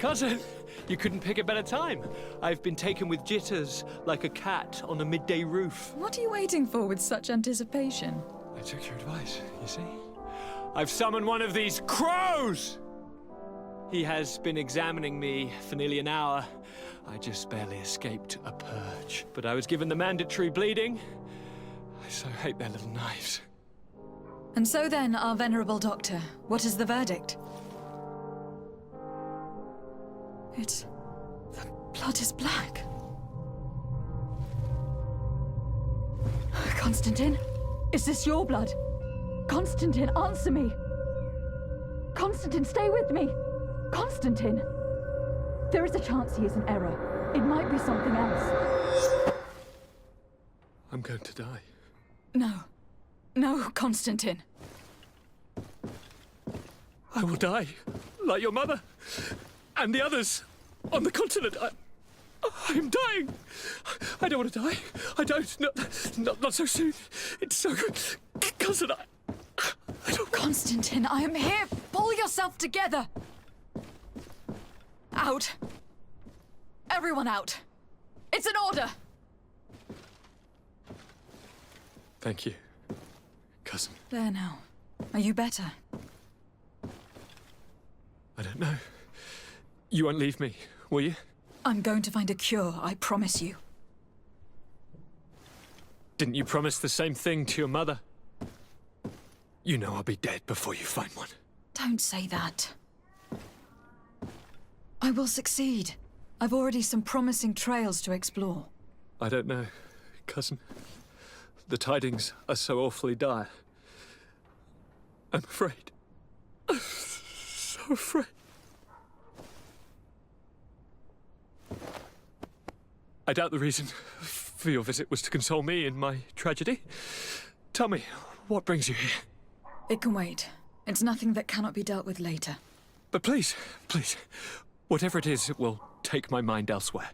Cousin, you couldn't pick a better time. I've been taken with jitters, like a cat on a midday roof. What are you waiting for with such anticipation? I took your advice, you see? I've summoned one of these crows! He has been examining me for nearly an hour. I just barely escaped a purge. But I was given the mandatory bleeding. I so hate their little knives. And so then, our venerable doctor, what is the verdict? The blood is black. Constantine, is this your blood? Constantine, answer me! Constantine, stay with me! Constantine! There is a chance he is in error. It might be something else. I'm going to die. No. No, Constantine. I will die, like your mother, and the others on the continent. I'm dying. I don't want to die. I don't. Not so soon. It's so good. Cousin, I don't... Constantine, I am here. Pull yourself together. Out. Everyone out. It's an order. Thank you, cousin. There now. Are you better? I don't know. You won't leave me, will you? I'm going to find a cure, I promise you. Didn't you promise the same thing to your mother? You know I'll be dead before you find one. Don't say that. I will succeed. I've already some promising trails to explore. I don't know, cousin. The tidings are so awfully dire. I'm afraid. I'm so afraid. I doubt the reason for your visit was to console me in my tragedy. Tell me, what brings you here? It can wait. It's nothing that cannot be dealt with later. But please, whatever it is, it will take my mind elsewhere.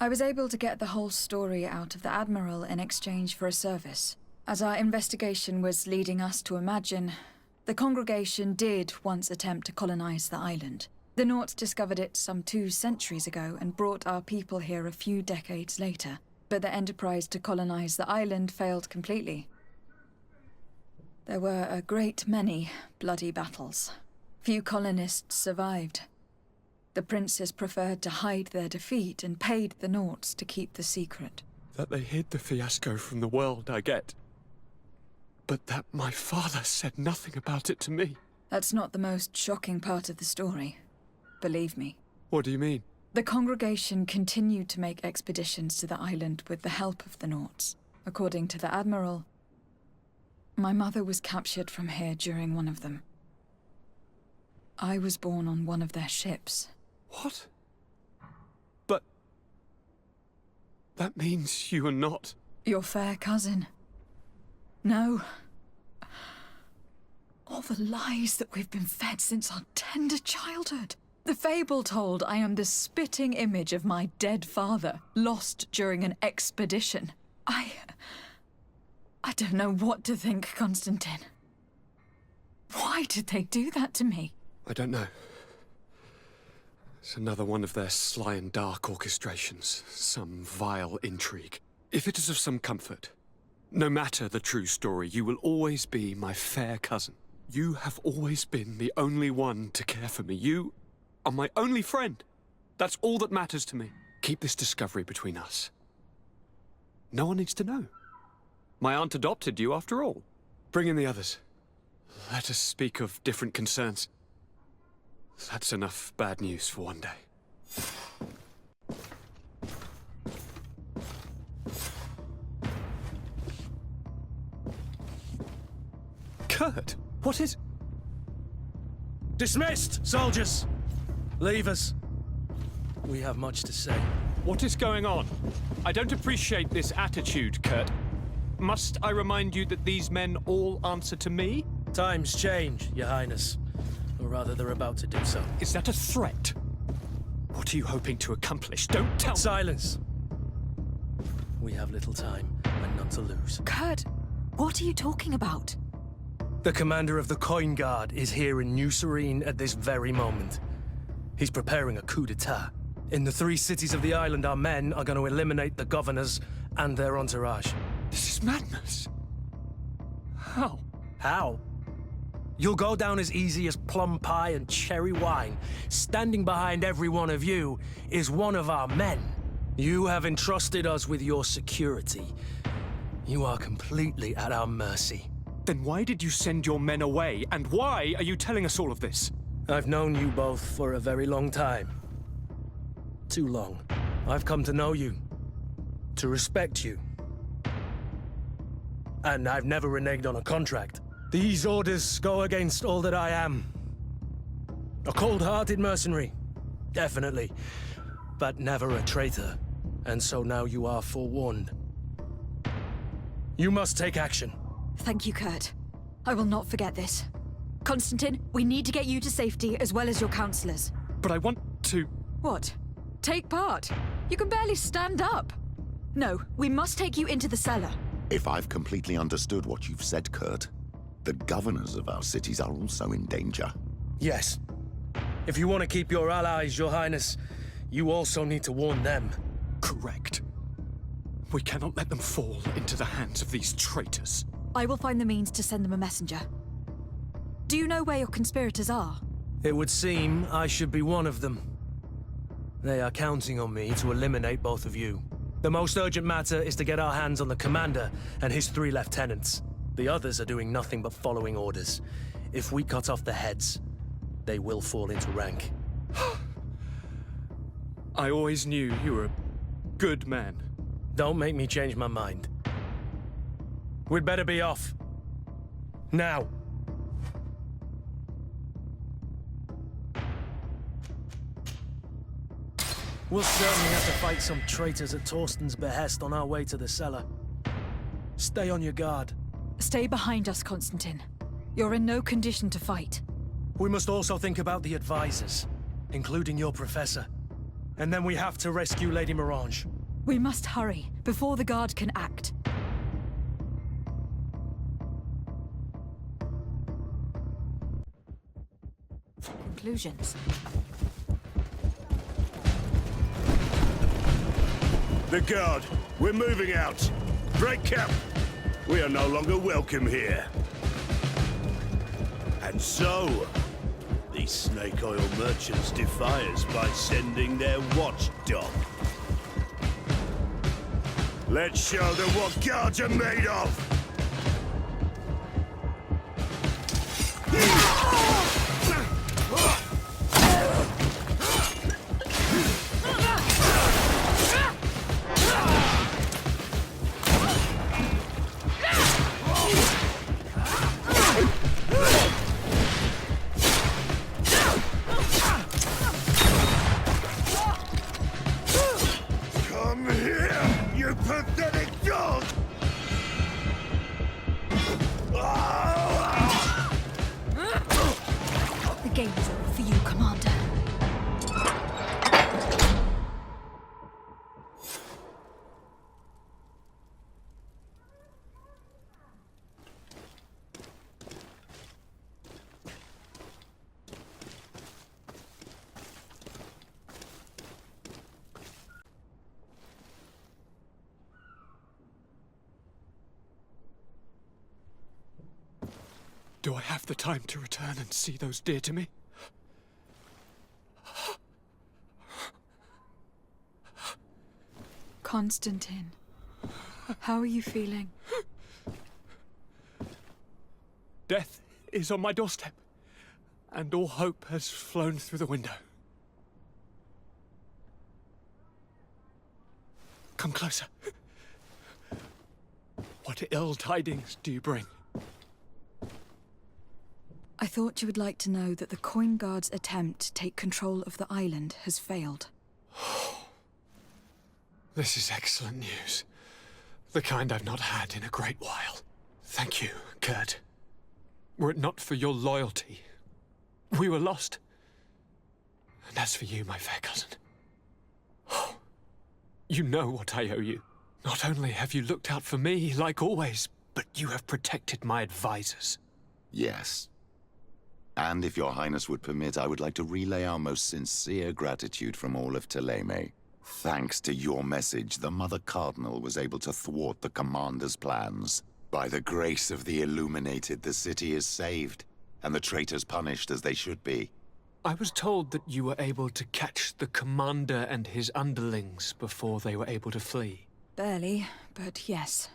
I was able to get the whole story out of the Admiral in exchange for a service. As our investigation was leading us to imagine, the congregation did once attempt to colonize the island. The Nauts discovered it some 2 centuries ago and brought our people here a few decades later. But the enterprise to colonize the island failed completely. There were a great many bloody battles. Few colonists survived. The princes preferred to hide their defeat and paid the Nauts to keep the secret. That they hid the fiasco from the world, I get. But that my father said nothing about it to me. That's not the most shocking part of the story. Believe me. What do you mean? The congregation continued to make expeditions to the island with the help of the Nauts. According to the Admiral, my mother was captured from here during one of them. I was born on one of their ships. What? But... that means you are not... your fair cousin. No. All the lies that we've been fed since our tender childhood. The fable told I am the spitting image of my dead father, lost during an expedition. I don't know what to think, Constantine. Why did they do that to me? I don't know. It's another one of their sly and dark orchestrations. Some vile intrigue. If it is of some comfort, no matter the true story, you will always be my fair cousin. You have always been the only one to care for me. You are my only friend. That's all that matters to me. Keep this discovery between us. No one needs to know. My aunt adopted you after all. Bring in the others. Let us speak of different concerns. That's enough bad news for one day. Kurt, what is... Dismissed, soldiers! Leave us. We have much to say. What is going on? I don't appreciate this attitude, Kurt. Must I remind you that these men all answer to me? Times change, Your Highness. Or rather, they're about to do so. Is that a threat? What are you hoping to accomplish? Don't tell me. Silence! We have little time and none to lose. Kurt, what are you talking about? The commander of the Coin Guard is here in New Serene at this very moment. He's preparing a coup d'etat. In the 3 cities of the island, our men are going to eliminate the governors and their entourage. This is madness. How? How? You'll go down as easy as plum pie and cherry wine. Standing behind every one of you is one of our men. You have entrusted us with your security. You are completely at our mercy. Then why did you send your men away? And why are you telling us all of this? I've known you both for a very long time. Too long. I've come to know you, to respect you. And I've never reneged on a contract. These orders go against all that I am. A cold-hearted mercenary, definitely, but never a traitor. And so now you are forewarned. You must take action. Thank you, Kurt. I will not forget this. Constantine, we need to get you to safety as well as your counselors. But I want to... What? Take part? You can barely stand up. No, we must take you into the cellar. If I've completely understood what you've said, Kurt, the governors of our cities are also in danger. Yes. If you want to keep your allies, Your Highness, you also need to warn them. Correct. We cannot let them fall into the hands of these traitors. I will find the means to send them a messenger. Do you know where your conspirators are? It would seem I should be one of them. They are counting on me to eliminate both of you. The most urgent matter is to get our hands on the commander and his 3 lieutenants. The others are doing nothing but following orders. If we cut off the heads, they will fall into rank. I always knew you were a good man. Don't make me change my mind. We'd better be off. Now. We'll certainly have to fight some traitors at Torsten's behest on our way to the cellar. Stay on your guard. Stay behind us, Constantine. You're in no condition to fight. We must also think about the advisors, including your professor. And then we have to rescue Lady Mirange. We must hurry, before the guard can act. Conclusions. The guard, we're moving out. Break camp. We are no longer welcome here. And so, these snake oil merchants defy us by sending their watchdog. Let's show them what guards are made of! Come here, you pathetic dog! The game is over for you, Commander. Do I have the time to return and see those dear to me? Constantine, how are you feeling? Death is on my doorstep, and all hope has flown through the window. Come closer. What ill tidings do you bring? I thought you would like to know that the Coin Guard's attempt to take control of the island has failed. This is excellent news. The kind I've not had in a great while. Thank you, Kurt. Were it not for your loyalty, we were lost. And as for you, my fair cousin, you know what I owe you. Not only have you looked out for me, like always, but you have protected my advisors. Yes. And if your highness would permit, I would like to relay our most sincere gratitude from all of Thélème. Thanks to your message, the Mother Cardinal was able to thwart the Commander's plans. By the grace of the Illuminated, the city is saved, and the traitors punished as they should be. I was told that you were able to catch the Commander and his underlings before they were able to flee. Barely, but yes.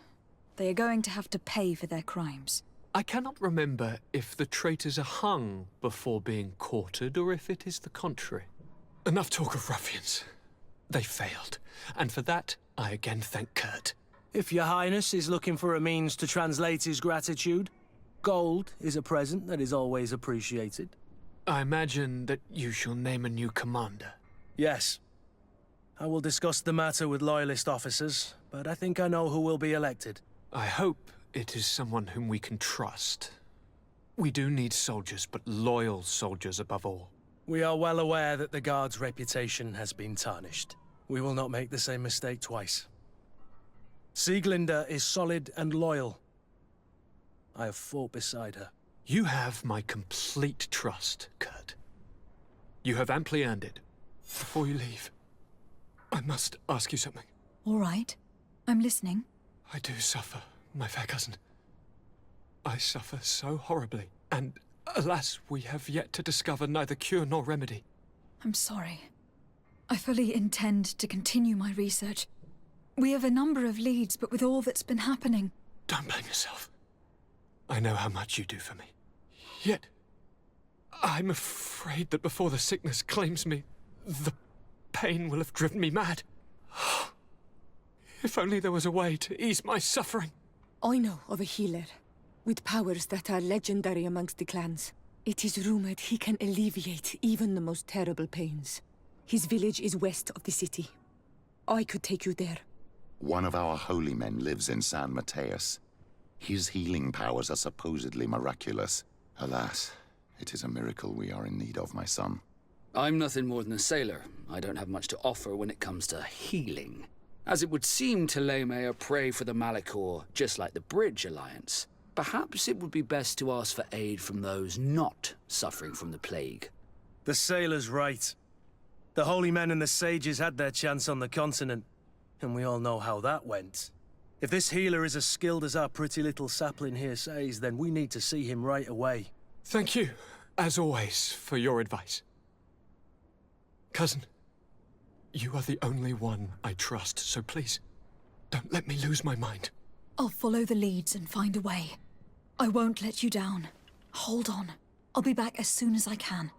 They are going to have to pay for their crimes. I cannot remember if the traitors are hung before being quartered or if it is the contrary. Enough talk of ruffians. They failed, and for that, I again thank Kurt. If your highness is looking for a means to translate his gratitude, gold is a present that is always appreciated. I imagine that you shall name a new commander. Yes. I will discuss the matter with loyalist officers, but I think I know who will be elected. I hope it is someone whom we can trust. We do need soldiers, but loyal soldiers above all. We are well aware that the Guard's reputation has been tarnished. We will not make the same mistake twice. Sieglinde is solid and loyal. I have fought beside her. You have my complete trust, Kurt. You have amply earned it. Before you leave, I must ask you something. All right. I'm listening. I do suffer, my fair cousin. I suffer so horribly, and alas, we have yet to discover neither cure nor remedy. I'm sorry. I fully intend to continue my research. We have a number of leads, but with all that's been happening... Don't blame yourself. I know how much you do for me. Yet, I'm afraid that before the sickness claims me, the pain will have driven me mad. If only there was a way to ease my suffering. I know of a healer, with powers that are legendary amongst the clans. It is rumored he can alleviate even the most terrible pains. His village is west of the city. I could take you there. One of our holy men lives in San Mateus. His healing powers are supposedly miraculous. Alas, it is a miracle we are in need of, my son. I'm nothing more than a sailor. I don't have much to offer when it comes to healing. As it would seem Thélème are prey for the Malachor, just like the Bridge Alliance. Perhaps it would be best to ask for aid from those not suffering from the plague. The sailor's right. The holy men and the sages had their chance on the continent, and we all know how that went. If this healer is as skilled as our pretty little sapling here says, then we need to see him right away. Thank you, as always, for your advice. Cousin, you are the only one I trust, so please, don't let me lose my mind. I'll follow the leads and find a way. I won't let you down. Hold on. I'll be back as soon as I can.